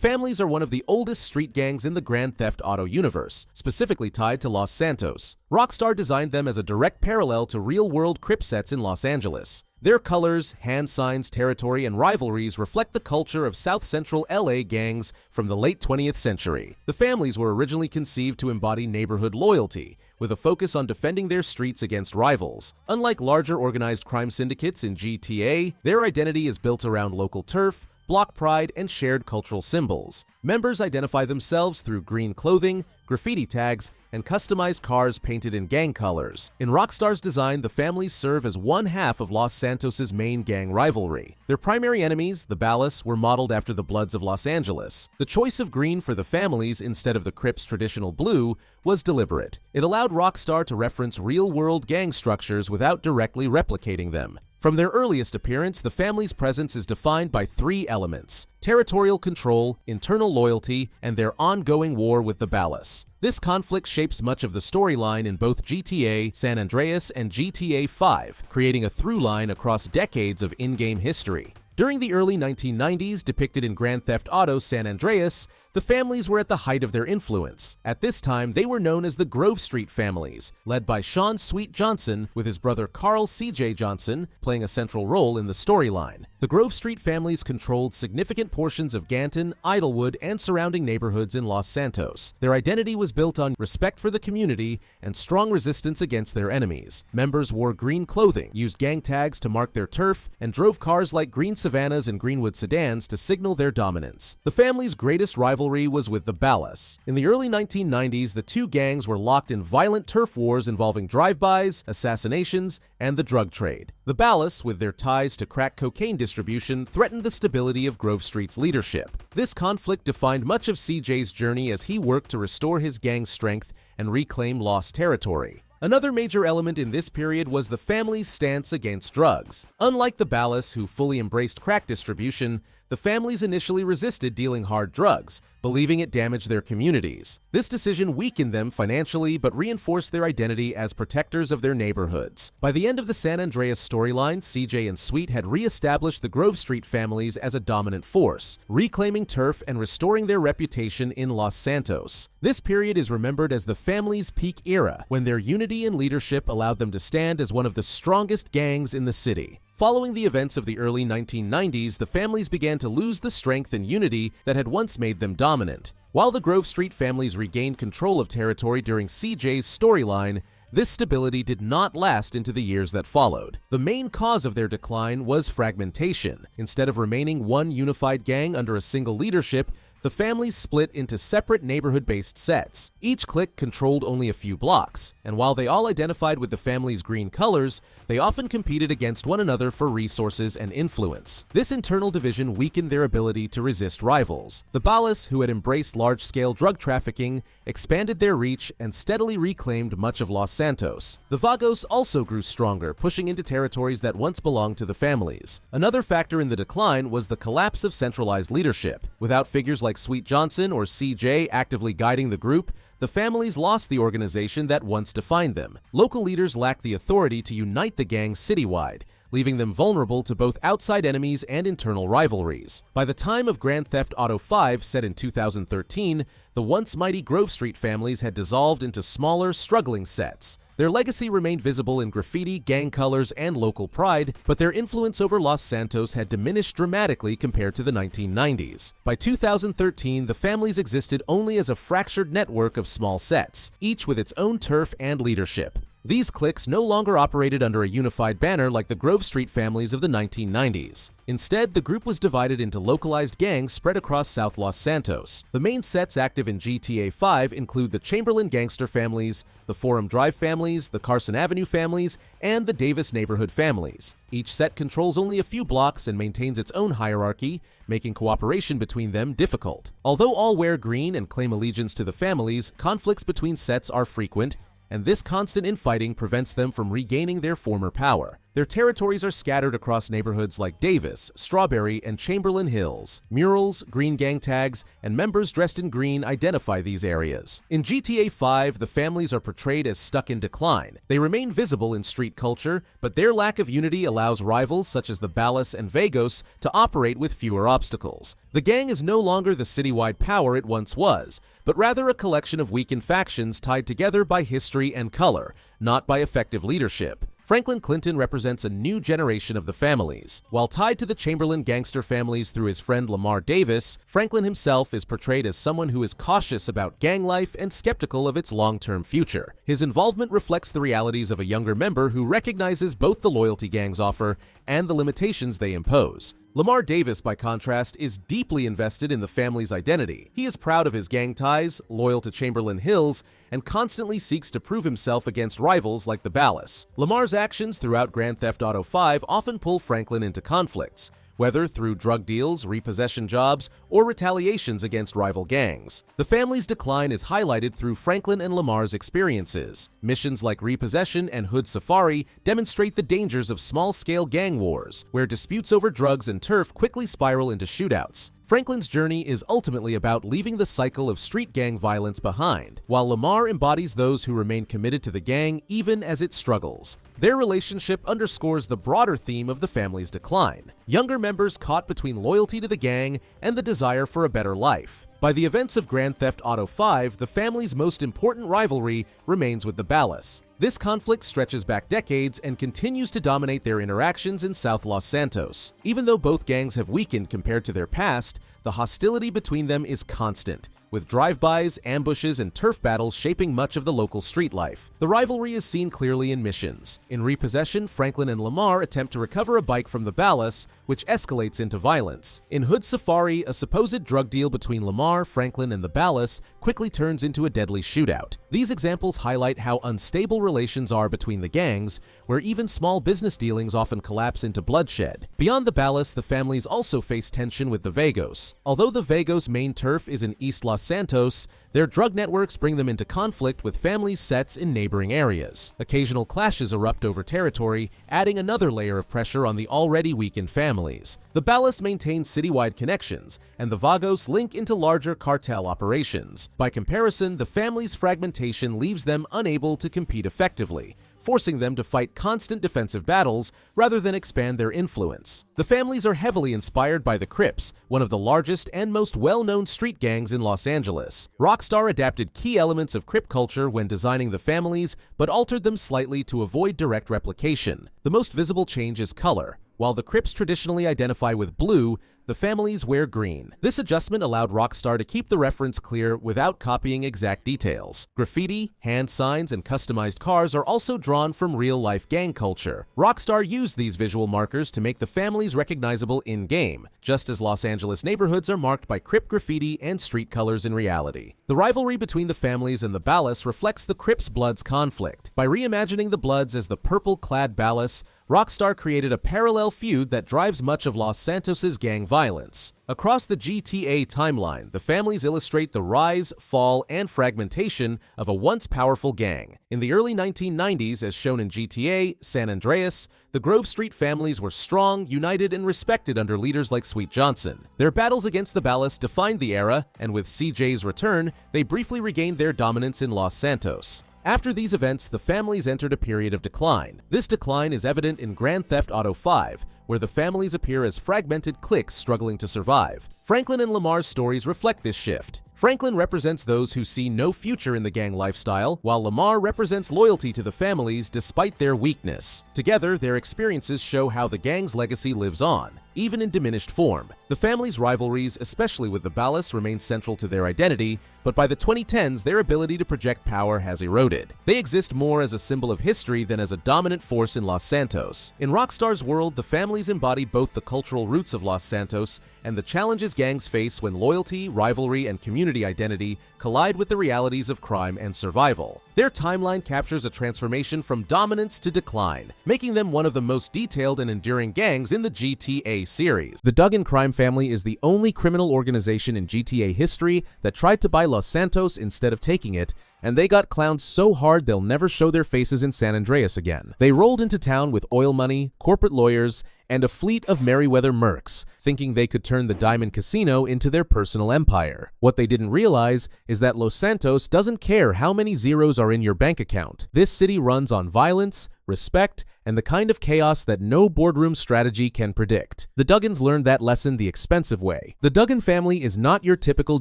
families are one of the oldest street gangs in the Grand Theft Auto universe, specifically tied to Los Santos. Rockstar designed them as a direct parallel to real-world Crip sets in Los Angeles. Their colors, hand signs, territory, and rivalries reflect the culture of South Central LA gangs from the late 20th century. The families were originally conceived to embody neighborhood loyalty, with a focus on defending their streets against rivals. Unlike larger organized crime syndicates in GTA, their identity is built around local turf, block pride, and shared cultural symbols. Members identify themselves through green clothing, graffiti tags, and customized cars painted in gang colors. In Rockstar's design, the families serve as one half of Los Santos' main gang rivalry. Their primary enemies, the Ballas, were modeled after the Bloods of Los Angeles. The choice of green for the families instead of the Crips' traditional blue was deliberate. It allowed Rockstar to reference real-world gang structures without directly replicating them. From their earliest appearance, the family's presence is defined by three elements: territorial control, internal loyalty, and their ongoing war with the Ballas. This conflict shapes much of the storyline in both GTA San Andreas and GTA 5, creating a through line across decades of in-game history. During the early 1990s, depicted in Grand Theft Auto San Andreas, the families were at the height of their influence. At this time, they were known as the Grove Street families, led by Sean Sweet Johnson, with his brother Carl C.J. Johnson playing a central role in the storyline. The Grove Street families controlled significant portions of Ganton, Idlewood, and surrounding neighborhoods in Los Santos. Their identity was built on respect for the community and strong resistance against their enemies. Members wore green clothing, used gang tags to mark their turf, and drove cars like green Savannas and Greenwood sedans to signal their dominance. The family's greatest rivalry was with the Ballas. In the early 1990s, the two gangs were locked in violent turf wars involving drive-bys, assassinations, and the drug trade. The Ballas, with their ties to crack cocaine distribution, threatened the stability of Grove Street's leadership. This conflict defined much of CJ's journey as he worked to restore his gang's strength and reclaim lost territory. Another major element in this period was the family's stance against drugs. Unlike the Ballas, who fully embraced crack distribution, the families initially resisted dealing hard drugs, believing it damaged their communities. This decision weakened them financially but reinforced their identity as protectors of their neighborhoods. By the end of the San Andreas storyline, CJ and Sweet had re-established the Grove Street families as a dominant force, reclaiming turf and restoring their reputation in Los Santos. This period is remembered as the family's peak era, when their unity and leadership allowed them to stand as one of the strongest gangs in the city. Following the events of the early 1990s, the families began to lose the strength and unity that had once made them dominant. While the Grove Street families regained control of territory during CJ's storyline, this stability did not last into the years that followed. The main cause of their decline was fragmentation. Instead of remaining one unified gang under a single leadership, the families split into separate neighborhood-based sets. Each clique controlled only a few blocks, and while they all identified with the family's green colors, they often competed against one another for resources and influence. This internal division weakened their ability to resist rivals. The Ballas, who had embraced large-scale drug trafficking, expanded their reach and steadily reclaimed much of Los Santos. The Vagos also grew stronger, pushing into territories that once belonged to the families. Another factor in the decline was the collapse of centralized leadership. Without figures like Sweet Johnson or CJ actively guiding the group, the families lost the organization that once defined them. Local leaders lacked the authority to unite the gangs citywide, leaving them vulnerable to both outside enemies and internal rivalries. By the time of Grand Theft Auto 5, set in 2013, the once mighty Grove Street families had dissolved into smaller, struggling sets. Their legacy remained visible in graffiti, gang colors, and local pride, but their influence over Los Santos had diminished dramatically compared to the 1990s. By 2013, the families existed only as a fractured network of small sets, each with its own turf and leadership. These cliques no longer operated under a unified banner like the Grove Street families of the 1990s. Instead, the group was divided into localized gangs spread across South Los Santos. The main sets active in GTA 5 include the Chamberlain Gangster families, the Forum Drive families, the Carson Avenue families, and the Davis Neighborhood families. Each set controls only a few blocks and maintains its own hierarchy, making cooperation between them difficult. Although all wear green and claim allegiance to the families, conflicts between sets are frequent, and this constant infighting prevents them from regaining their former power. Their territories are scattered across neighborhoods like Davis, Strawberry, and Chamberlain Hills. Murals, green gang tags, and members dressed in green identify these areas. In GTA 5, the families are portrayed as stuck in decline. They remain visible in street culture, but their lack of unity allows rivals such as the Ballas and Vagos to operate with fewer obstacles. The gang is no longer the citywide power it once was, but rather a collection of weakened factions tied together by history and color, not by effective leadership. Franklin Clinton represents a new generation of the families. While tied to the Chamberlain gangster families through his friend Lamar Davis, Franklin himself is portrayed as someone who is cautious about gang life and skeptical of its long-term future. His involvement reflects the realities of a younger member who recognizes both the loyalty gangs offer and the limitations they impose. Lamar Davis, by contrast, is deeply invested in the family's identity. He is proud of his gang ties, loyal to Chamberlain Hills, and constantly seeks to prove himself against rivals like the Ballas. Lamar's actions throughout Grand Theft Auto 5 often pull Franklin into conflicts, whether through drug deals, repossession jobs, or retaliations against rival gangs. The family's decline is highlighted through Franklin and Lamar's experiences. Missions like Repossession and Hood Safari demonstrate the dangers of small-scale gang wars, where disputes over drugs and turf quickly spiral into shootouts. Franklin's journey is ultimately about leaving the cycle of street gang violence behind, while Lamar embodies those who remain committed to the gang even as it struggles. Their relationship underscores the broader theme of the family's decline, younger members caught between loyalty to the gang and the desire for a better life. By the events of Grand Theft Auto 5, the family's most important rivalry remains with the Ballas. This conflict stretches back decades and continues to dominate their interactions in South Los Santos. Even though both gangs have weakened compared to their past, the hostility between them is constant, with drive-bys, ambushes, and turf battles shaping much of the local street life. The rivalry is seen clearly in missions. In Repossession, Franklin and Lamar attempt to recover a bike from the Ballas, which escalates into violence. In Hood Safari, a supposed drug deal between Lamar, Franklin, and the Ballas quickly turns into a deadly shootout. These examples highlight how unstable relations are between the gangs, where even small business dealings often collapse into bloodshed. Beyond the Ballas, the families also face tension with the Vagos. Although the Vagos' main turf is in East Los Santos, their drug networks bring them into conflict with families' sets in neighboring areas. Occasional clashes erupt over territory, adding another layer of pressure on the already weakened families. The Ballas maintain citywide connections, and the Vagos link into larger cartel operations. By comparison, the family's fragmentation leaves them unable to compete effectively, forcing them to fight constant defensive battles rather than expand their influence. The families are heavily inspired by the Crips, one of the largest and most well-known street gangs in Los Angeles. Rockstar adapted key elements of Crip culture when designing the families, but altered them slightly to avoid direct replication. The most visible change is color. While the Crips traditionally identify with blue, the families wear green. This adjustment allowed Rockstar to keep the reference clear without copying exact details. Graffiti, hand signs, and customized cars are also drawn from real-life gang culture. Rockstar used these visual markers to make the families recognizable in-game, just as Los Angeles neighborhoods are marked by Crip graffiti and street colors in reality. The rivalry between the families and the Ballas reflects the Crips Bloods conflict. By reimagining the Bloods as the purple-clad Ballas, Rockstar created a parallel feud that drives much of Los Santos's gang violence. Across the GTA timeline, the families illustrate the rise, fall, and fragmentation of a once powerful gang. In the early 1990s, as shown in GTA, San Andreas, the Grove Street families were strong, united, and respected under leaders like Sweet Johnson. Their battles against the Ballas defined the era, and with CJ's return, they briefly regained their dominance in Los Santos. After these events, the families entered a period of decline. This decline is evident in Grand Theft Auto 5, where the families appear as fragmented cliques struggling to survive. Franklin and Lamar's stories reflect this shift. Franklin represents those who see no future in the gang lifestyle, while Lamar represents loyalty to the families despite their weakness. Together, their experiences show how the gang's legacy lives on, even in diminished form. The family's rivalries, especially with the Ballas, remain central to their identity, but by the 2010s, their ability to project power has eroded. They exist more as a symbol of history than as a dominant force in Los Santos. In Rockstar's world, the families embody both the cultural roots of Los Santos and the challenges gangs face when loyalty, rivalry, and community identity collide with the realities of crime and survival. Their timeline captures a transformation from dominance to decline, making them one of the most detailed and enduring gangs in the GTA series. The Duggan crime family is the only criminal organization in GTA history that tried to buy Los Santos instead of taking it, and they got clowned so hard they'll never show their faces in San Andreas again. They rolled into town with oil money, corporate lawyers, and a fleet of Merryweather mercs, thinking they could turn the Diamond Casino into their personal empire. What they didn't realize is that Los Santos doesn't care how many zeros are in your bank account. This city runs on violence, respect, and the kind of chaos that no boardroom strategy can predict. The Duggans learned that lesson the expensive way. The Duggan family is not your typical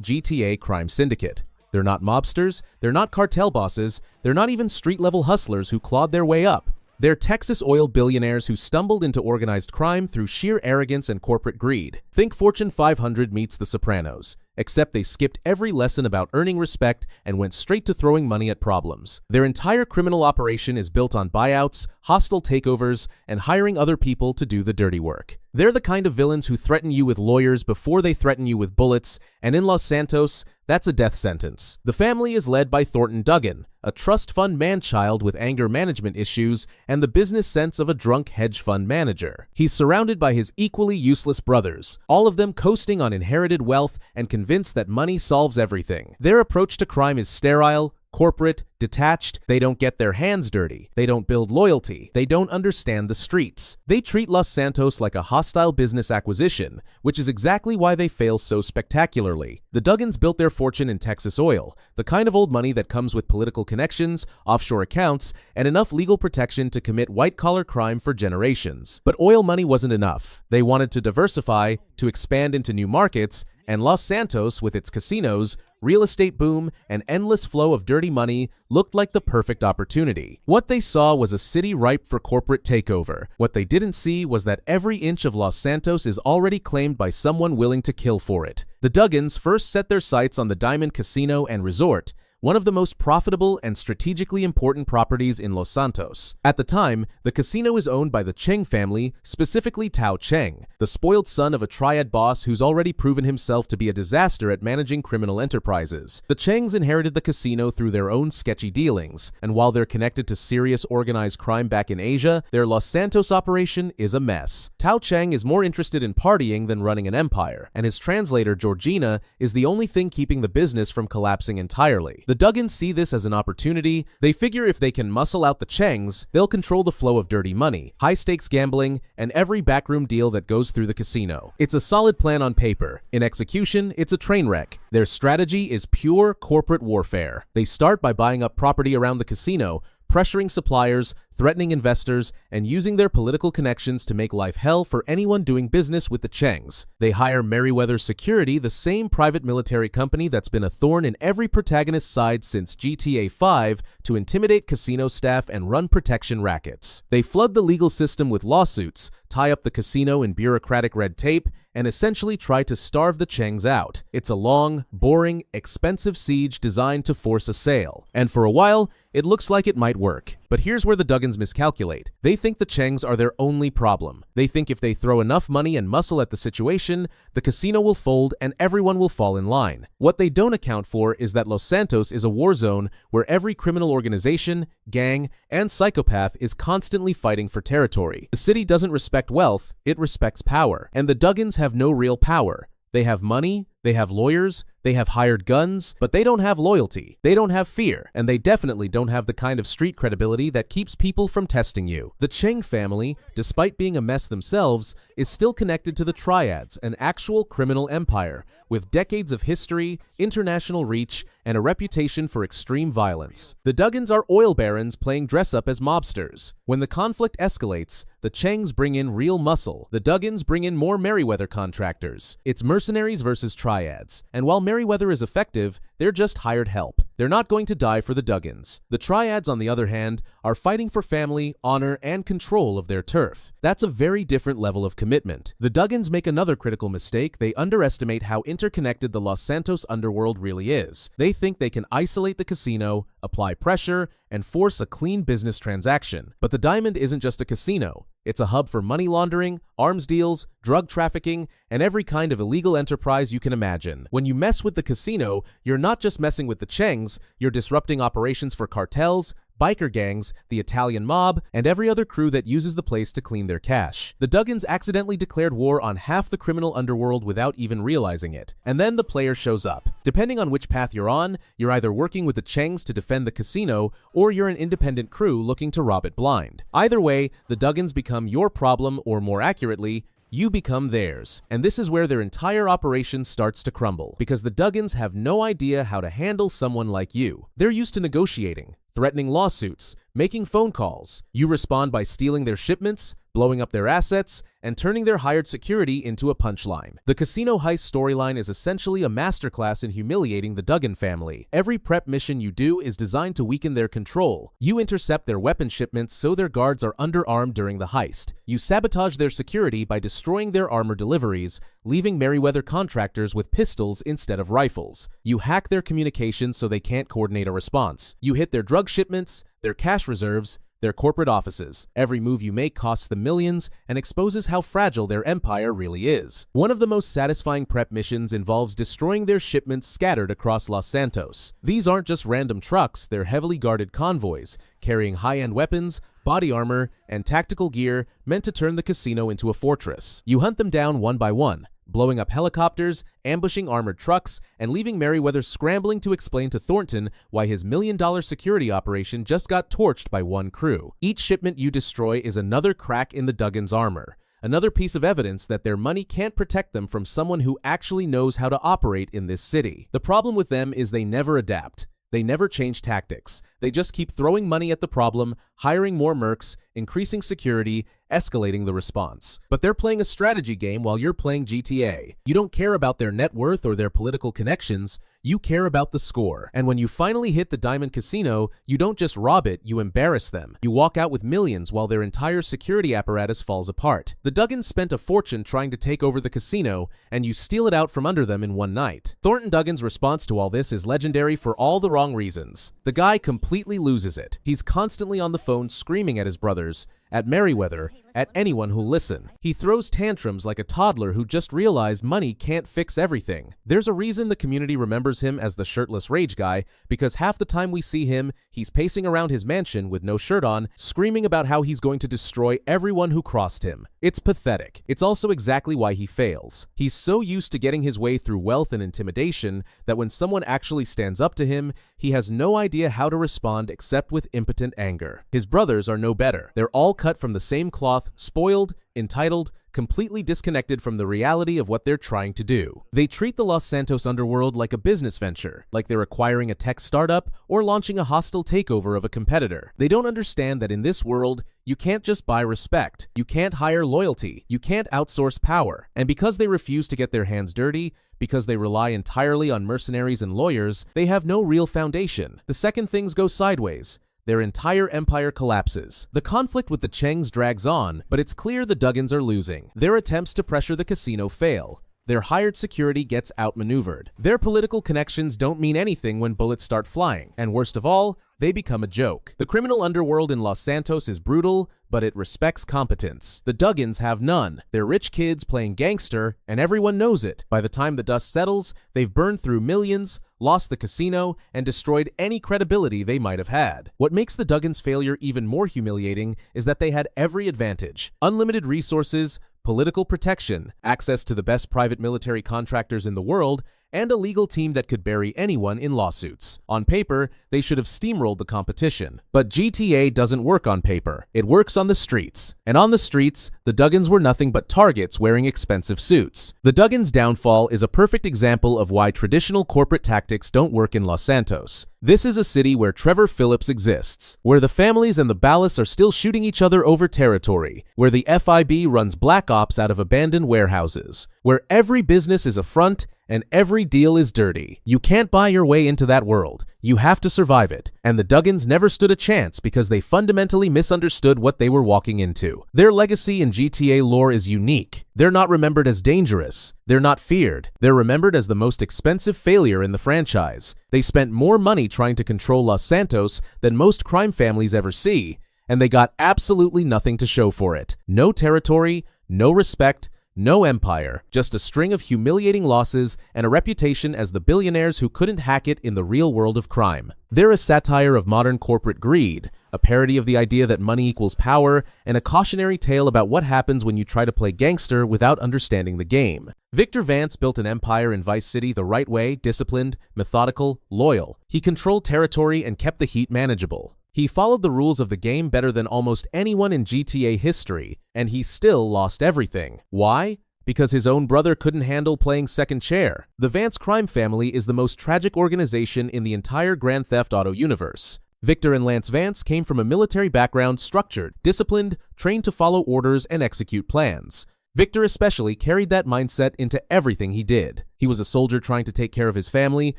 GTA crime syndicate. They're not mobsters, they're not cartel bosses, they're not even street-level hustlers who clawed their way up. They're Texas oil billionaires who stumbled into organized crime through sheer arrogance and corporate greed. Think Fortune 500 meets The Sopranos, except they skipped every lesson about earning respect and went straight to throwing money at problems. Their entire criminal operation is built on buyouts, hostile takeovers, and hiring other people to do the dirty work. They're the kind of villains who threaten you with lawyers before they threaten you with bullets, and in Los Santos, that's a death sentence. The family is led by Thornton Duggan, a trust fund man-child with anger management issues and the business sense of a drunk hedge fund manager. He's surrounded by his equally useless brothers, all of them coasting on inherited wealth and convinced that money solves everything. Their approach to crime is sterile, corporate, detached. They don't get their hands dirty. They don't build loyalty. They don't understand the streets. They treat Los Santos like a hostile business acquisition, which is exactly why they fail so spectacularly. The Duggans built their fortune in Texas oil, the kind of old money that comes with political connections, offshore accounts, and enough legal protection to commit white-collar crime for generations. But oil money wasn't enough. They wanted to diversify, to expand into new markets, and Los Santos, with its casinos, real estate boom, and endless flow of dirty money, looked like the perfect opportunity. What they saw was a city ripe for corporate takeover. What they didn't see was that every inch of Los Santos is already claimed by someone willing to kill for it. The Duggans first set their sights on the Diamond Casino and Resort, one of the most profitable and strategically important properties in Los Santos. At the time, the casino is owned by the Cheng family, specifically Tao Cheng, the spoiled son of a triad boss who's already proven himself to be a disaster at managing criminal enterprises. The Chengs inherited the casino through their own sketchy dealings, and while they're connected to serious organized crime back in Asia, their Los Santos operation is a mess. Tao Cheng is more interested in partying than running an empire, and his translator, Georgina, is the only thing keeping the business from collapsing entirely. The Duggans see this as an opportunity. They figure if they can muscle out the Chengs, they'll control the flow of dirty money, high-stakes gambling, and every backroom deal that goes through the casino. It's a solid plan on paper. In execution, it's a train wreck. Their strategy is pure corporate warfare. They start by buying up property around the casino, pressuring suppliers, threatening investors, and using their political connections to make life hell for anyone doing business with the Chengs. They hire Merryweather Security, the same private military company that's been a thorn in every protagonist's side since GTA 5, to intimidate casino staff and run protection rackets. They flood the legal system with lawsuits, tie up the casino in bureaucratic red tape, and essentially try to starve the Chengs out. It's a long, boring, expensive siege designed to force a sale. And for a while, it looks like it might work. But here's where the Duggans miscalculate. They think the Chengs are their only problem. They think if they throw enough money and muscle at the situation, the casino will fold and everyone will fall in line. What they don't account for is that Los Santos is a war zone where every criminal organization, gang, and psychopath is constantly fighting for territory. The city doesn't respect wealth, it respects power. And the Duggans have no real power. They have money, they have lawyers, they have hired guns, but they don't have loyalty, they don't have fear, and they definitely don't have the kind of street credibility that keeps people from testing you. The Cheng family, despite being a mess themselves, is still connected to the Triads, an actual criminal empire, with decades of history, international reach, and a reputation for extreme violence. The Duggans are oil barons playing dress-up as mobsters. When the conflict escalates, the Chengs bring in real muscle. The Duggans bring in more Merryweather contractors. It's mercenaries versus Triads. And while Merryweather is effective, they're just hired help. They're not going to die for the Duggans. The Triads, on the other hand, are fighting for family, honor, and control of their turf. That's a very different level of commitment. The Duggans make another critical mistake. They underestimate how interconnected the Los Santos underworld really is. They think they can isolate the casino, apply pressure, and force a clean business transaction. But the Diamond isn't just a casino. It's a hub for money laundering, arms deals, drug trafficking, and every kind of illegal enterprise you can imagine. When you mess with the casino, you're not just messing with the Chengs, you're disrupting operations for cartels, biker gangs, the Italian mob, and every other crew that uses the place to clean their cash. The Duggans accidentally declared war on half the criminal underworld without even realizing it. And then the player shows up. Depending on which path you're on, you're either working with the Chengs to defend the casino, or you're an independent crew looking to rob it blind. Either way, the Duggans become your problem, or more accurately, you become theirs. And this is where their entire operation starts to crumble, because the Duggans have no idea how to handle someone like you. They're used to negotiating, threatening lawsuits, making phone calls. You respond by stealing their shipments, blowing up their assets, and turning their hired security into a punchline. The casino heist storyline is essentially a masterclass in humiliating the Duggan family. Every prep mission you do is designed to weaken their control. You intercept their weapon shipments so their guards are underarmed during the heist. You sabotage their security by destroying their armor deliveries, leaving Merryweather contractors with pistols instead of rifles. You hack their communications so they can't coordinate a response. You hit their drug shipments, their cash reserves, their corporate offices. Every move you make costs them millions and exposes how fragile their empire really is. One of the most satisfying prep missions involves destroying their shipments scattered across Los Santos. These aren't just random trucks, they're heavily guarded convoys, carrying high-end weapons, body armor, and tactical gear meant to turn the casino into a fortress. You hunt them down one by one, blowing up helicopters, ambushing armored trucks, and leaving Merryweather scrambling to explain to Thornton why his million-dollar security operation just got torched by one crew. Each shipment you destroy is another crack in the Duggans' armor, another piece of evidence that their money can't protect them from someone who actually knows how to operate in this city. The problem with them is they never adapt. They never change tactics. They just keep throwing money at the problem, hiring more mercs, increasing security, escalating the response. But they're playing a strategy game while you're playing GTA. You don't care about their net worth or their political connections, you care about the score. And when you finally hit the Diamond Casino, you don't just rob it, you embarrass them. You walk out with millions while their entire security apparatus falls apart. The Duggans spent a fortune trying to take over the casino, and you steal it out from under them in one night. Thornton Duggan's response to all this is legendary for all the wrong reasons. The guy completely loses it. He's constantly on the phone screaming at his brothers, at Merryweather, at anyone who'll listen. He throws tantrums like a toddler who just realized money can't fix everything. There's a reason the community remembers him as the shirtless rage guy, because half the time we see him, he's pacing around his mansion with no shirt on, screaming about how he's going to destroy everyone who crossed him. It's pathetic. It's also exactly why he fails. He's so used to getting his way through wealth and intimidation that when someone actually stands up to him, he has no idea how to respond except with impotent anger. His brothers are no better. They're all cut from the same cloth, spoiled, entitled, completely disconnected from the reality of what they're trying to do. They treat the Los Santos underworld like a business venture, like they're acquiring a tech startup or launching a hostile takeover of a competitor. They don't understand that in this world, you can't just buy respect, you can't hire loyalty, you can't outsource power. And because they refuse to get their hands dirty, because they rely entirely on mercenaries and lawyers, they have no real foundation. The second things go sideways, their entire empire collapses. The conflict with the Chengs drags on, but it's clear the Duggans are losing. Their attempts to pressure the casino fail. Their hired security gets outmaneuvered. Their political connections don't mean anything when bullets start flying. And worst of all, they become a joke. The criminal underworld in Los Santos is brutal, but it respects competence. The Duggans have none. They're rich kids playing gangster, and everyone knows it. By the time the dust settles, they've burned through millions, lost the casino, and destroyed any credibility they might have had. What makes the Duggans' failure even more humiliating is that they had every advantage: unlimited resources, political protection, access to the best private military contractors in the world, and a legal team that could bury anyone in lawsuits. On paper, they should have steamrolled the competition. But GTA doesn't work on paper. It works on the streets. And on the streets, the Duggans were nothing but targets wearing expensive suits. The Duggans' downfall is a perfect example of why traditional corporate tactics don't work in Los Santos. This is a city where Trevor Phillips exists, where the families and the Ballas are still shooting each other over territory, where the FIB runs black ops out of abandoned warehouses, where every business is a front and every deal is dirty. You can't buy your way into that world. You have to survive it. And the Duggans never stood a chance because they fundamentally misunderstood what they were walking into. Their legacy in GTA lore is unique. They're not remembered as dangerous. They're not feared. They're remembered as the most expensive failure in the franchise. They spent more money trying to control Los Santos than most crime families ever see, and they got absolutely nothing to show for it. No territory, no respect, No empire, just a string of humiliating losses and a reputation as the billionaires who couldn't hack it in the real world of crime. They're a satire of modern corporate greed, a parody of the idea that money equals power, and a cautionary tale about what happens when you try to play gangster without understanding the game. Victor Vance built an empire in Vice City the right way, disciplined, methodical, loyal. He controlled territory and kept the heat manageable. He followed the rules of the game better than almost anyone in GTA history, and he still lost everything. Why? Because his own brother couldn't handle playing second chair. The Vance crime family is the most tragic organization in the entire Grand Theft Auto universe. Victor and Lance Vance came from a military background, structured, disciplined, trained to follow orders and execute plans. Victor especially carried that mindset into everything he did. He was a soldier trying to take care of his family,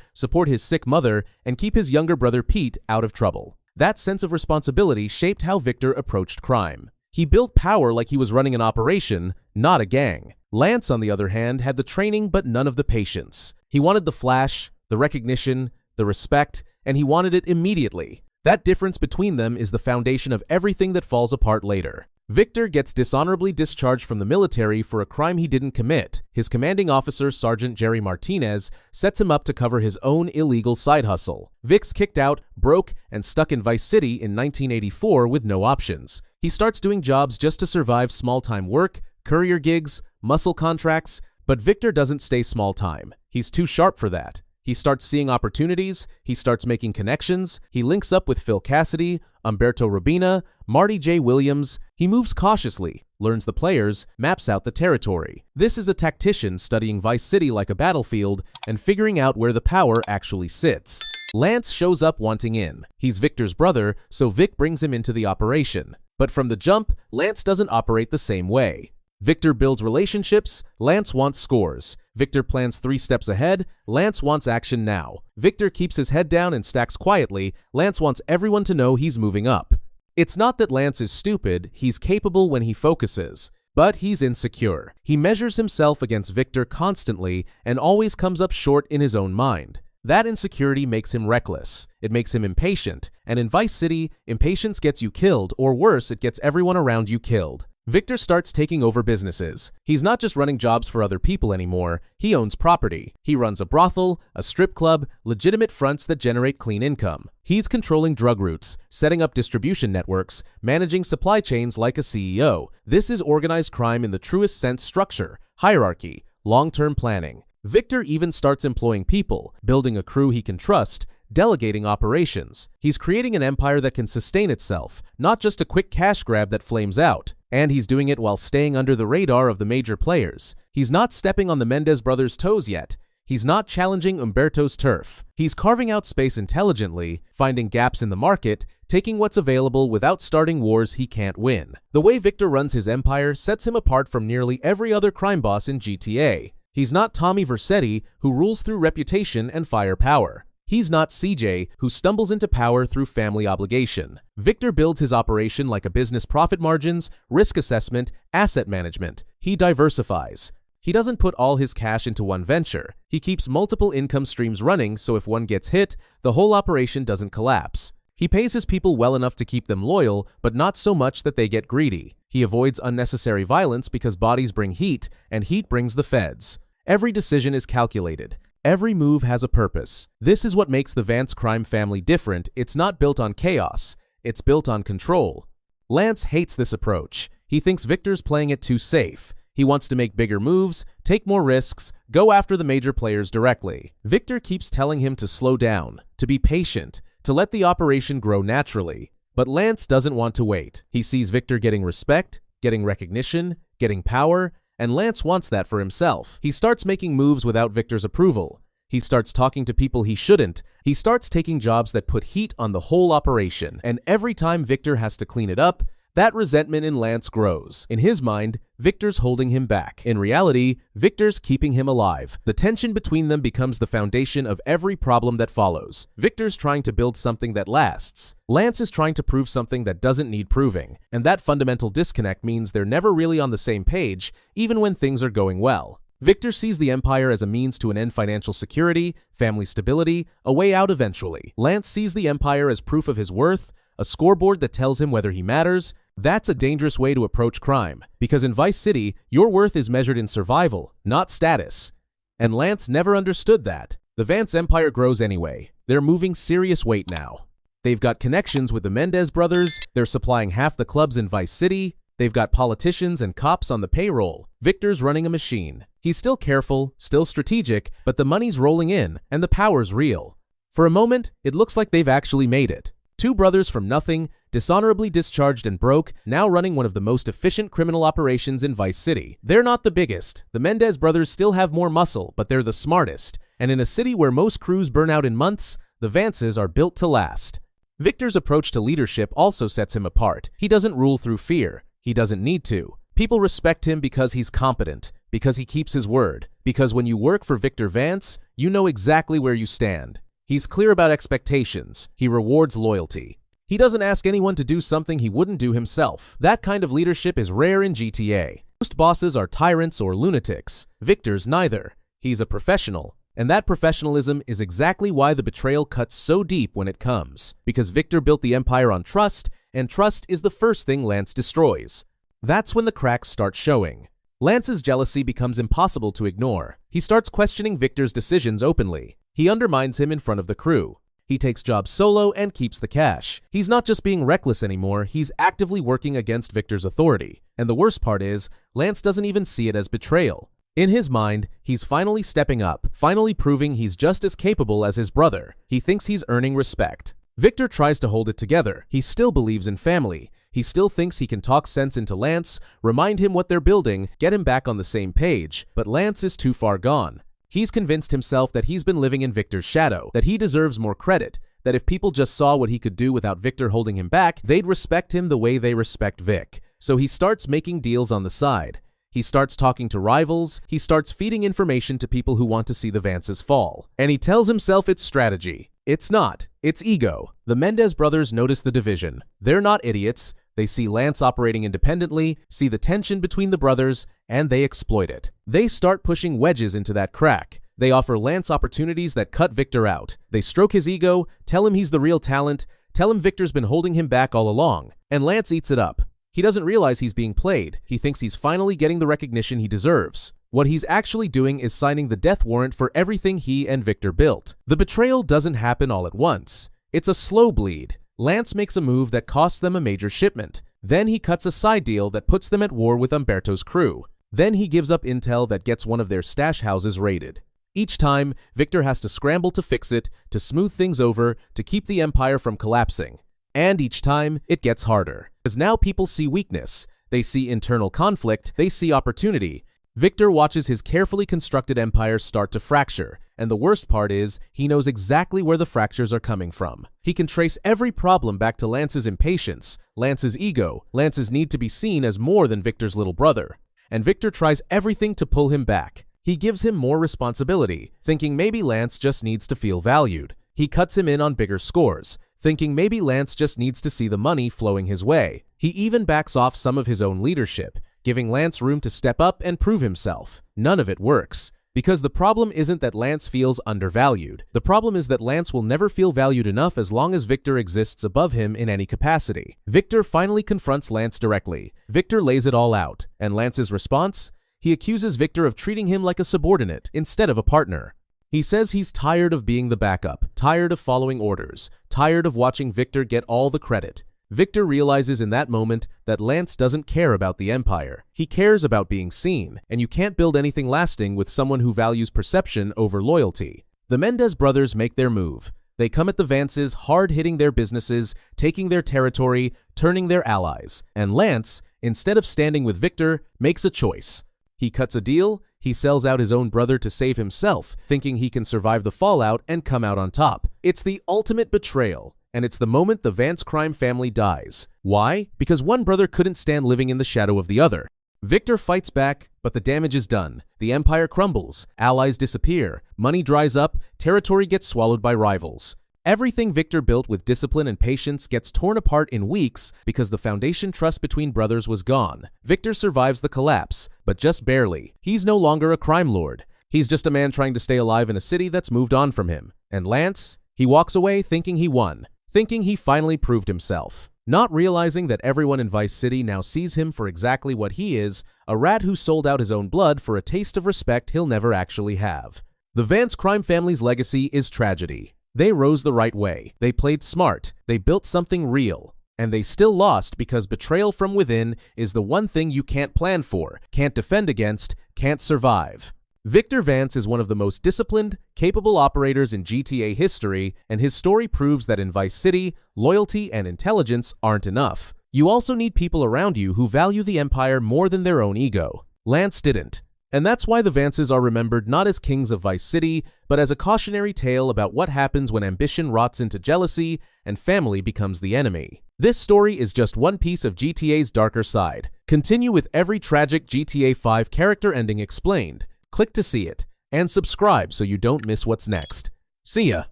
support his sick mother, and keep his younger brother Pete out of trouble. That sense of responsibility shaped how Victor approached crime. He built power like he was running an operation, not a gang. Lance, on the other hand, had the training but none of the patience. He wanted the flash, the recognition, the respect, and he wanted it immediately. That difference between them is the foundation of everything that falls apart later. Victor gets dishonorably discharged from the military for a crime he didn't commit. His commanding officer, Sergeant Jerry Martinez, sets him up to cover his own illegal side hustle. Vic's kicked out, broke, and stuck in Vice City in 1984 with no options. He starts doing jobs just to survive small-time work, courier gigs, muscle contracts, but Victor doesn't stay small-time. He's too sharp for that. He starts seeing opportunities, he starts making connections, he links up with Phil Cassidy, Umberto Robina, Marty J. Williams. He moves cautiously, learns the players, maps out the territory. This is a tactician studying Vice City like a battlefield and figuring out where the power actually sits. Lance shows up wanting in. He's Victor's brother, so Vic brings him into the operation. But from the jump, Lance doesn't operate the same way. Victor builds relationships, Lance wants scores. Victor plans 3 steps ahead, Lance wants action now. Victor keeps his head down and stacks quietly, Lance wants everyone to know he's moving up. It's not that Lance is stupid, he's capable when he focuses. But he's insecure. He measures himself against Victor constantly and always comes up short in his own mind. That insecurity makes him reckless. It makes him impatient. And in Vice City, impatience gets you killed, or worse, it gets everyone around you killed. Victor starts taking over businesses. He's not just running jobs for other people anymore, he owns property. He runs a brothel, a strip club, legitimate fronts that generate clean income. He's controlling drug routes, setting up distribution networks, managing supply chains like a CEO. This is organized crime in the truest sense: structure, hierarchy, long-term planning. Victor even starts employing people, building a crew he can trust, delegating operations. He's creating an empire that can sustain itself, not just a quick cash grab that flames out. And he's doing it while staying under the radar of the major players. He's not stepping on the Mendez brothers' toes yet. He's not challenging Umberto's turf. He's carving out space intelligently, finding gaps in the market, taking what's available without starting wars he can't win. The way Victor runs his empire sets him apart from nearly every other crime boss in GTA. He's not Tommy Vercetti, who rules through reputation and firepower. He's not CJ, who stumbles into power through family obligation. Victor builds his operation like a business: profit margins, risk assessment, asset management. He diversifies. He doesn't put all his cash into one venture. He keeps multiple income streams running, so if one gets hit, the whole operation doesn't collapse. He pays his people well enough to keep them loyal, but not so much that they get greedy. He avoids unnecessary violence because bodies bring heat, and heat brings the feds. Every decision is calculated. Every move has a purpose. This is what makes the Vance crime family different. It's not built on chaos. It's built on control. Lance hates this approach. He thinks Victor's playing it too safe. He wants to make bigger moves, take more risks, go after the major players directly. Victor keeps telling him to slow down, to be patient, to let the operation grow naturally. But Lance doesn't want to wait. He sees Victor getting respect, getting recognition, getting power, and Lance wants that for himself. He starts making moves without Victor's approval. He starts talking to people he shouldn't. He starts taking jobs that put heat on the whole operation. And every time Victor has to clean it up, that resentment in Lance grows. In his mind, Victor's holding him back. In reality, Victor's keeping him alive. The tension between them becomes the foundation of every problem that follows. Victor's trying to build something that lasts. Lance is trying to prove something that doesn't need proving. And that fundamental disconnect means they're never really on the same page, even when things are going well. Victor sees the empire as a means to an end: financial security, family stability, a way out eventually. Lance sees the empire as proof of his worth, a scoreboard that tells him whether he matters, That's a dangerous way to approach crime, because in Vice City, your worth is measured in survival, not status. And Lance never understood that. The Vance empire grows anyway. They're moving serious weight now. They've got connections with the Mendez brothers, they're supplying half the clubs in Vice City, they've got politicians and cops on the payroll. Victor's running a machine. He's still careful, still strategic, but the money's rolling in, and the power's real. For a moment, it looks like they've actually made it. Two brothers from nothing, dishonorably discharged and broke, now running one of the most efficient criminal operations in Vice City. They're not the biggest. The Mendez brothers still have more muscle, but they're the smartest. And in a city where most crews burn out in months, the Vances are built to last. Victor's approach to leadership also sets him apart. He doesn't rule through fear. He doesn't need to. People respect him because he's competent, because he keeps his word, because when you work for Victor Vance, you know exactly where you stand. He's clear about expectations. He rewards loyalty. He doesn't ask anyone to do something he wouldn't do himself. That kind of leadership is rare in GTA. Most bosses are tyrants or lunatics. Victor's neither. He's a professional. And that professionalism is exactly why the betrayal cuts so deep when it comes. Because Victor built the empire on trust, and trust is the first thing Lance destroys. That's when the cracks start showing. Lance's jealousy becomes impossible to ignore. He starts questioning Victor's decisions openly. He undermines him in front of the crew. He takes jobs solo and keeps the cash. He's not just being reckless anymore, he's actively working against Victor's authority. And the worst part is, Lance doesn't even see it as betrayal. In his mind, he's finally stepping up, finally proving he's just as capable as his brother. He thinks he's earning respect. Victor tries to hold it together. He still believes in family. He still thinks he can talk sense into Lance, remind him what they're building, get him back on the same page. But Lance is too far gone. He's convinced himself that he's been living in Victor's shadow, that he deserves more credit, that if people just saw what he could do without Victor holding him back, they'd respect him the way they respect Vic. So he starts making deals on the side. He starts talking to rivals, he starts feeding information to people who want to see the Vances fall. And he tells himself it's strategy. It's not. It's ego. The Mendez brothers notice the division. They're not idiots. They see Lance operating independently, see the tension between the brothers, and they exploit it. They start pushing wedges into that crack. They offer Lance opportunities that cut Victor out. They stroke his ego, tell him he's the real talent, tell him Victor's been holding him back all along. And Lance eats it up. He doesn't realize he's being played. He thinks he's finally getting the recognition he deserves. What he's actually doing is signing the death warrant for everything he and Victor built. The betrayal doesn't happen all at once. It's a slow bleed. Lance makes a move that costs them a major shipment. Then he cuts a side deal that puts them at war with Umberto's crew. Then he gives up intel that gets one of their stash houses raided. Each time, Victor has to scramble to fix it, to smooth things over, to keep the empire from collapsing. And each time, it gets harder. Because now people see weakness. They see internal conflict. They see opportunity. Victor watches his carefully constructed empire start to fracture. And the worst part is, he knows exactly where the fractures are coming from. He can trace every problem back to Lance's impatience, Lance's ego, Lance's need to be seen as more than Victor's little brother. And Victor tries everything to pull him back. He gives him more responsibility, thinking maybe Lance just needs to feel valued. He cuts him in on bigger scores, thinking maybe Lance just needs to see the money flowing his way. He even backs off some of his own leadership, giving Lance room to step up and prove himself. None of it works. Because the problem isn't that Lance feels undervalued. The problem is that Lance will never feel valued enough as long as Victor exists above him in any capacity. Victor finally confronts Lance directly. Victor lays it all out. And Lance's response? He accuses Victor of treating him like a subordinate instead of a partner. He says he's tired of being the backup, tired of following orders, tired of watching Victor get all the credit. Victor realizes in that moment that Lance doesn't care about the empire. He cares about being seen, and you can't build anything lasting with someone who values perception over loyalty. The Mendez brothers make their move. They come at the Vances, hard hitting their businesses, taking their territory, turning their allies. And Lance, instead of standing with Victor, makes a choice. He cuts a deal, he sells out his own brother to save himself, thinking he can survive the fallout and come out on top. It's the ultimate betrayal. And it's the moment the Vance crime family dies. Why? Because one brother couldn't stand living in the shadow of the other. Victor fights back, but the damage is done. The empire crumbles, allies disappear, money dries up, territory gets swallowed by rivals. Everything Victor built with discipline and patience gets torn apart in weeks because the foundation trust between brothers was gone. Victor survives the collapse, but just barely. He's no longer a crime lord. He's just a man trying to stay alive in a city that's moved on from him. And Lance? He walks away thinking he won. Thinking he finally proved himself. not realizing that everyone in Vice City now sees him for exactly what he is, a rat who sold out his own blood for a taste of respect he'll never actually have. The Vance crime family's legacy is tragedy. They rose the right way, they played smart, they built something real, and they still lost because betrayal from within is the one thing you can't plan for, can't defend against, can't survive. Victor Vance is one of the most disciplined, capable operators in GTA history, and his story proves that in Vice City, loyalty and intelligence aren't enough. You also need people around you who value the Empire more than their own ego. Lance didn't. And that's why the Vances are remembered not as kings of Vice City, but as a cautionary tale about what happens when ambition rots into jealousy and family becomes the enemy. This story is just one piece of GTA's darker side. Continue with every tragic GTA 5 character ending explained. Click to see it, and subscribe so you don't miss what's next. See ya!